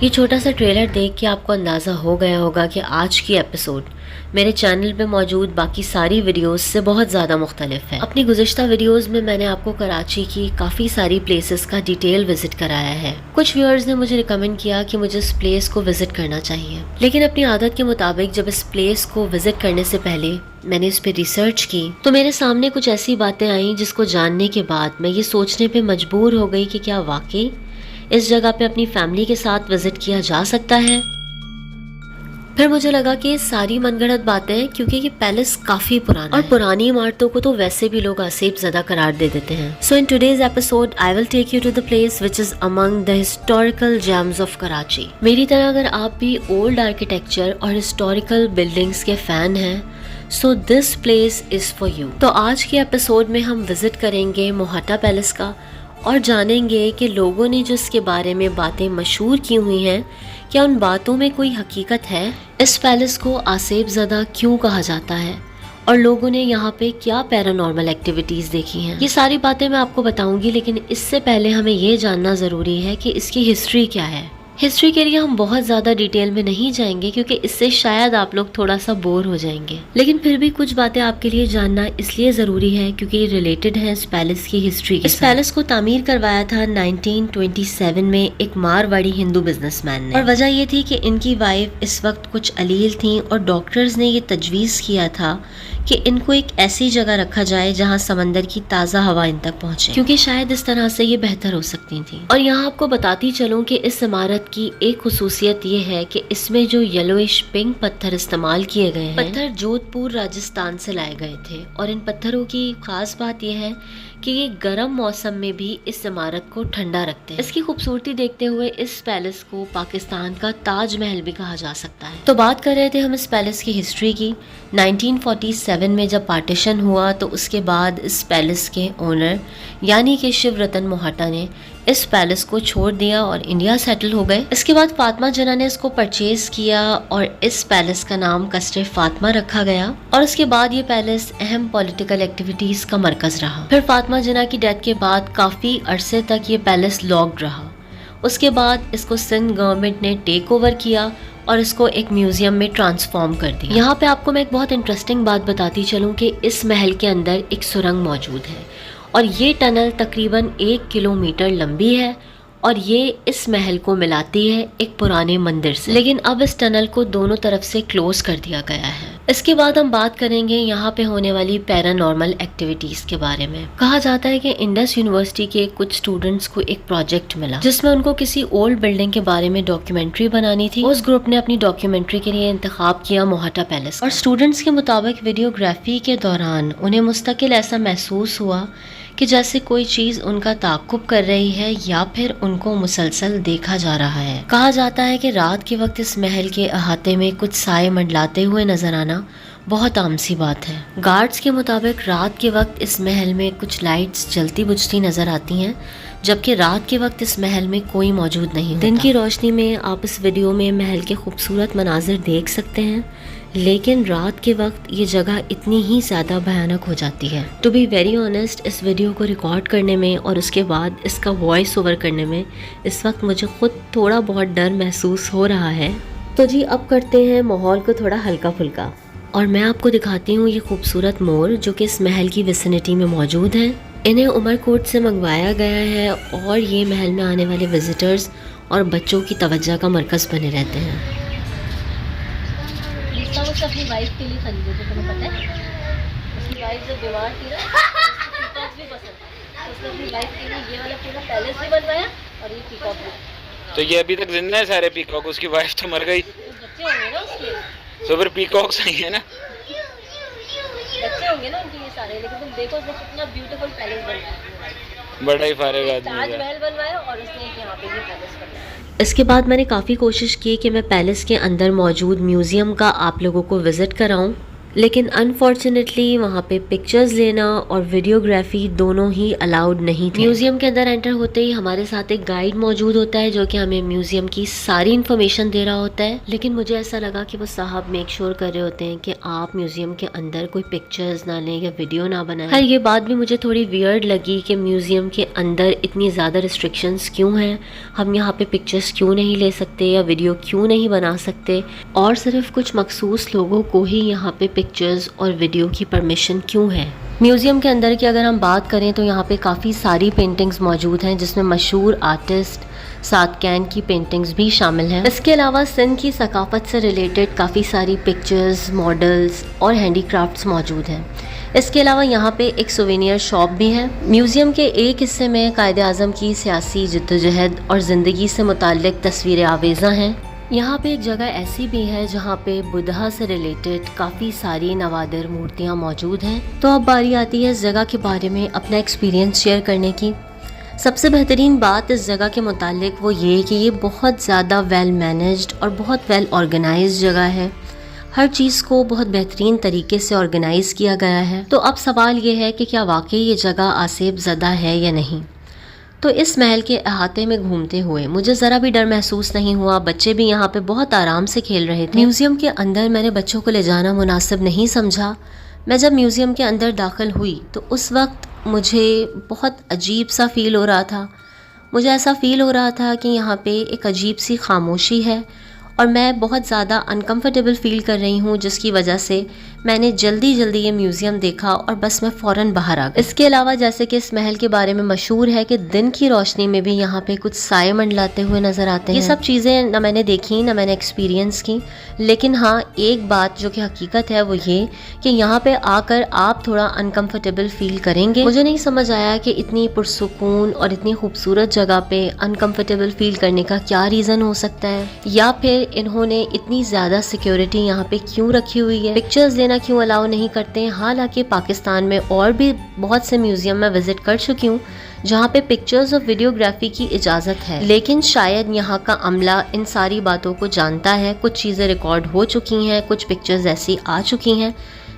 ये छोटा सा ट्रेलर देख के आपको अंदाज़ा हो गया होगा कि आज की एपिसोड मेरे चैनल पे मौजूद बाकी सारी वीडियोस से बहुत ज़्यादा मुख्तलिफ है। अपनी गुज़िश्ता वीडियोस में मैंने आपको कराची की काफ़ी सारी प्लेसेस का डिटेल विजिट कराया है। कुछ व्यूअर्स ने मुझे रिकमेंड किया कि मुझे इस प्लेस को विजिट करना चाहिए, लेकिन अपनी आदत के मुताबिक जब इस प्लेस को विजिट करने से पहले मैंने इस पे रिसर्च की तो मेरे सामने कुछ ऐसी बातें आई जिसको जानने के बाद मैं ये सोचने पे मजबूर हो गई कि क्या वाकई इस जगह पे अपनी फैमिली के साथ विजिट किया जा सकता है। फिर मुझे लगा कि ये सारी मनगढ़ंत बातें हैं क्योंकि ये पैलेस काफी पुराना और पुरानी इमारतों को तो वैसे भी लोग आसेब ज़दा करार दे देते हैं। So in today's episode I will take you to the place which is among the historical gems of Karachi. मेरी तरह अगर आप भी ओल्ड आर्किटेक्चर और हिस्टोरिकल बिल्डिंग्स के फैन हैं so this place is for you. तो आज के एपिसोड में हम विजिट करेंगे मोहट्टा पैलेस का और जानेंगे कि लोगों ने जो इसके बारे में बातें मशहूर की हुई हैं क्या उन बातों में कोई हकीकत है, इस पैलेस को आसेब ज़दा क्यों कहा जाता है और लोगों ने यहाँ पे क्या पैरानॉर्मल एक्टिविटीज़ देखी हैं। ये सारी बातें मैं आपको बताऊंगी, लेकिन इससे पहले हमें ये जानना ज़रूरी है कि इसकी हिस्ट्री क्या है। हिस्ट्री के लिए हम बहुत ज़्यादा डिटेल में नहीं जाएंगे क्योंकि इससे शायद आप लोग थोड़ा सा बोर हो जाएंगे, लेकिन फिर भी कुछ बातें आपके लिए जानना इसलिए ज़रूरी है क्योंकि ये रिलेटेड है इस पैलेस की हिस्ट्री के। इस पैलेस को तामीर करवाया था 1927 में एक मारवाड़ी हिंदू बिजनेसमैन ने, और वजह ये थी कि इनकी वाइफ इस वक्त कुछ अलील थी और डॉक्टर्स ने ये तजवीज़ किया था कि इनको एक ऐसी जगह रखा जाए जहाँ समंदर की ताज़ा हवा इन तक पहुँचे, क्योंकि शायद इस तरह से ये बेहतर हो सकती थी। और यहाँ आपको बताती चलूँ कि इस इमारत की एक खुसूसियत ये है कि इसमें जो येलोइश पिंक पत्थर इस्तेमाल किए गए हैं, पत्थर जोधपुर राजस्थान से लाए गए थे, और इन पत्थरों की खास बात यह है कि ये गर्म मौसम में भी इस इमारत को ठंडा रखते हैं। इसकी खूबसूरती देखते हुए इस पैलेस को पाकिस्तान का ताजमहल भी कहा जा सकता है। तो बात कर रहे थे हम इस पैलेस की हिस्ट्री की। 1947 में जब पार्टीशन हुआ तो उसके बाद इस पैलेस के ओनर यानी कि शिव रतन मोहट्टा ने इस पैलेस को छोड़ दिया और इंडिया सेटल हो गए। इसके बाद फातिमा जना ने इसको परचेज किया और इस पैलेस का नाम कस्रे फातिमा रखा गया, और उसके बाद ये पैलेस अहम पॉलिटिकल एक्टिविटीज का मरकज रहा। फिर फातिमा जना की डेथ के बाद काफी अरसे तक ये पैलेस लॉक्ड रहा। उसके बाद इसको सिंध गवर्नमेंट ने टेक ओवर किया और इसको एक म्यूजियम में ट्रांसफॉर्म कर दिया। यहाँ पे आपको मैं एक बहुत इंटरेस्टिंग बात बताती चलूँ कि इस महल के अंदर एक सुरंग मौजूद है और ये टनल तकरीबन 1 किलोमीटर लंबी है और ये इस महल को मिलाती है एक पुराने मंदिर से, लेकिन अब इस टनल को दोनों तरफ से क्लोज कर दिया गया है। इसके बाद हम बात करेंगे यहाँ पे होने वाली पैरानॉर्मल एक्टिविटीज के बारे में। कहा जाता है कि इंडस यूनिवर्सिटी के कुछ स्टूडेंट्स को एक प्रोजेक्ट मिला जिसमें उनको किसी ओल्ड बिल्डिंग के बारे में डॉक्यूमेंट्री बनानी थी। उस ग्रुप ने अपनी डॉक्यूमेंट्री के लिए इंतखाब किया मोहट्टा पैलेस, और स्टूडेंट्स के मुताबिक वीडियोग्राफी के दौरान उन्हें मुस्तकिल ऐसा महसूस हुआ कि जैसे कोई चीज उनका ताक़ुब कर रही है या फिर उनको मुसलसल देखा जा रहा है। कहा जाता है कि रात के वक्त इस महल के अहाते में कुछ साए मंडलाते हुए नजर आना बहुत आम सी बात है। गार्ड्स के मुताबिक रात के वक्त इस महल में कुछ लाइट्स जलती बुझती नजर आती हैं, जबकि रात के वक्त इस महल में कोई मौजूद नहीं होता। दिन की रोशनी में आप इस वीडियो में महल के खूबसूरत मनाजिर देख सकते हैं, लेकिन रात के वक्त ये जगह इतनी ही ज़्यादा भयानक हो जाती है। टू बी वेरी ऑनेस्ट, इस वीडियो को रिकॉर्ड करने में और उसके बाद इसका वॉइस ओवर करने में इस वक्त मुझे खुद थोड़ा बहुत डर महसूस हो रहा है। तो जी अब करते हैं माहौल को थोड़ा हल्का फुल्का, और मैं आपको दिखाती हूँ ये खूबसूरत मोर जो कि इस महल की विसिनिटी में मौजूद है। इन्हें उमरकोट से मंगवाया गया है और ये महल में आने वाले विजिटर्स और बच्चों की तवज्जो का मरकज़ बने रहते हैं। अपनी वाइफ के लिए खरीदे थे, तुम्हें पता है? उसकी वाइफ जब बीमार थी ना, पीकॉक भी पसंद था, उसने अपनी वाइफ के लिए ये वाला पूरा पैलेस भी बनवाया और ये पीकॉक भी। तो ये अभी तक जिंदा है सारे पीकॉक? उसकी वाइफ तो मर गई। बच्चे होंगे ना उसके, तो फिर पीकॉक सही है ना? बच्चे होंगे ना उनके ये सारे, लेकिन तुम देखो उसने कितना ब्यूटीफुल पैलेस बनवाया, बड़ा ही फारिग आदमी है। ताजमहल बनवाया और उसने एक यहाँ पे ये पैलेस बनवाया। इसके बाद मैंने काफ़ी कोशिश की कि मैं पैलेस के अंदर मौजूद म्यूज़ियम का आप लोगों को विज़िट कराऊं, लेकिन अनफॉर्चुनेटली वहाँ पे पिक्चर्स लेना और वीडियोग्राफी दोनों ही अलाउड नहीं थे। म्यूज़ियम के अंदर एंटर होते ही हमारे साथ एक गाइड मौजूद होता है जो कि हमें म्यूज़ियम की सारी इन्फॉर्मेशन दे रहा होता है, लेकिन मुझे ऐसा लगा कि वो साहब मेक श्योर कर रहे होते हैं कि आप म्यूज़ियम के अंदर कोई पिक्चर्स ना लें या वीडियो ना बनाएं। खैर ये बात भी मुझे थोड़ी वियर्ड लगी कि म्यूज़ियम के अंदर इतनी ज़्यादा रिस्ट्रिक्शंस क्यों हैं, हम यहाँ पे पिक्चर्स क्यों नहीं ले सकते या वीडियो क्यों नहीं बना सकते, और सिर्फ कुछ मखसूस लोगों को ही यहाँ पे पिक्चर्स और वीडियो की परमिशन क्यों है। म्यूज़ियम के अंदर की अगर हम बात करें तो यहाँ पे काफ़ी सारी पेंटिंग्स मौजूद हैं जिसमें मशहूर आर्टिस्ट सादकैन की पेंटिंग्स भी शामिल हैं। इसके अलावा सिंध की सकाफत से रिलेटेड काफ़ी सारी पिक्चर्स, मॉडल्स और हैंडीक्राफ्ट्स मौजूद हैं। इसके अलावा यहाँ पे एक सोवेनियर शॉप भी है। म्यूज़ियम के एक हिस्से में कायदे आज़म की सियासी जद्दोजहद और ज़िंदगी से मुताल्लिक़ तस्वीरें आवेज़ा हैं। यहाँ पे एक जगह ऐसी भी है जहाँ पे बुद्धा से रिलेटेड काफ़ी सारी नवादिर मूर्तियाँ मौजूद हैं। तो अब बारी आती है इस जगह के बारे में अपना एक्सपीरियंस शेयर करने की। सबसे बेहतरीन बात इस जगह के मुतालिक वो ये कि ये बहुत ज़्यादा वेल मैनेज्ड और बहुत वेल ऑर्गेनाइज्ड जगह है। हर चीज़ को बहुत बेहतरीन तरीके से ऑर्गेनाइज़ किया गया है। तो अब सवाल ये है कि क्या वाकई ये जगह आसेब ज़दा है या नहीं। तो इस महल के अहाते में घूमते हुए मुझे ज़रा भी डर महसूस नहीं हुआ। बच्चे भी यहाँ पे बहुत आराम से खेल रहे थे। म्यूज़ियम के अंदर मैंने बच्चों को ले जाना मुनासिब नहीं समझा। मैं जब म्यूज़ियम के अंदर दाखिल हुई तो उस वक्त मुझे बहुत अजीब सा फ़ील हो रहा था। मुझे ऐसा फ़ील हो रहा था कि यहाँ पे एक अजीब सी खामोशी है और मैं बहुत ज़्यादा अनकंफर्टेबल फ़ील कर रही हूँ, जिसकी वजह से मैंने जल्दी जल्दी ये म्यूज़ियम देखा और बस मैं फ़ौरन बाहर आ गई। इसके अलावा जैसे कि इस महल के बारे में मशहूर है कि दिन की रोशनी में भी यहाँ पे कुछ साए मंडलाते हुए नज़र आते हैं। ये सब चीज़ें ना मैंने देखी ना मैंने एक्सपीरियंस की, लेकिन हाँ एक बात जो कि हकीकत है वो ये कि यहाँ पे आकर आप थोड़ा अनकम्फर्टेबल फ़ील करेंगे। मुझे नहीं समझ आया कि इतनी पुरसुकून और इतनी खूबसूरत जगह पे अनकम्फर्टेबल फ़ील करने का क्या रीज़न हो सकता है, या फिर इन्होंने इतनी ज़्यादा सिक्योरिटी यहाँ पे क्यों रखी हुई है, पिक्चर्स लेना क्यों अलाउ नहीं करते हैं। हालांकि पाकिस्तान में और भी बहुत से म्यूज़ियम में विज़िट कर चुकी हूँ जहाँ पे पिक्चर्स और वीडियोग्राफी की इजाज़त है, लेकिन शायद यहाँ का अमला इन सारी बातों को जानता है। कुछ चीज़ें रिकॉर्ड हो चुकी हैं, कुछ पिक्चर्स ऐसी आ चुकी हैं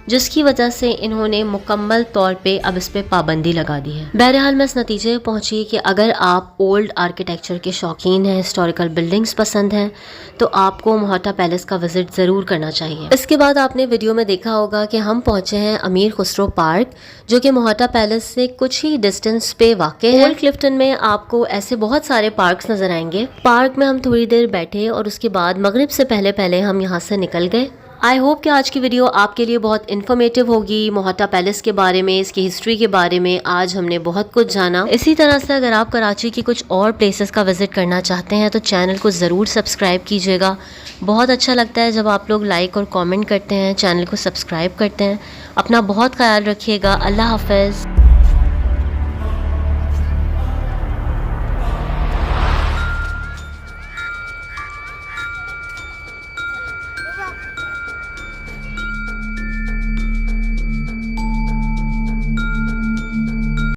जिसकी वजह से इन्होंने मुकम्मल तौर पे अब इस पे पाबंदी लगा दी है। बहरहाल मैं इस नतीजे पर पहुंची कि अगर आप ओल्ड आर्किटेक्चर के शौकीन हैं, हिस्टोरिकल बिल्डिंग्स पसंद हैं, तो आपको मोहटा पैलेस का विजिट ज़रूर करना चाहिए। इसके बाद आपने वीडियो में देखा होगा कि हम पहुंचे हैं अमीर खुसरो पार्क, जो कि मोहटा पैलेस से कुछ ही डिस्टेंस पे वाक़े है। ओल्ड क्लिफ्टन में आपको ऐसे बहुत सारे पार्क्स नजर आएंगे। पार्क में हम थोड़ी देर बैठे और उसके बाद मगरिब से पहले पहले हम यहाँ से निकल गए। आई होप कि आज की वीडियो आपके लिए बहुत इन्फॉर्मेटिव होगी। मोहटा पैलेस के बारे में, इसकी हिस्ट्री के बारे में आज हमने बहुत कुछ जाना। इसी तरह से अगर आप कराची की कुछ और प्लेसेस का विजिट करना चाहते हैं तो चैनल को ज़रूर सब्सक्राइब कीजिएगा। बहुत अच्छा लगता है जब आप लोग लाइक और कमेंट करते हैं, चैनल को सब्सक्राइब करते हैं। अपना बहुत ख्याल रखिएगा। अल्लाह हाफ़िज़।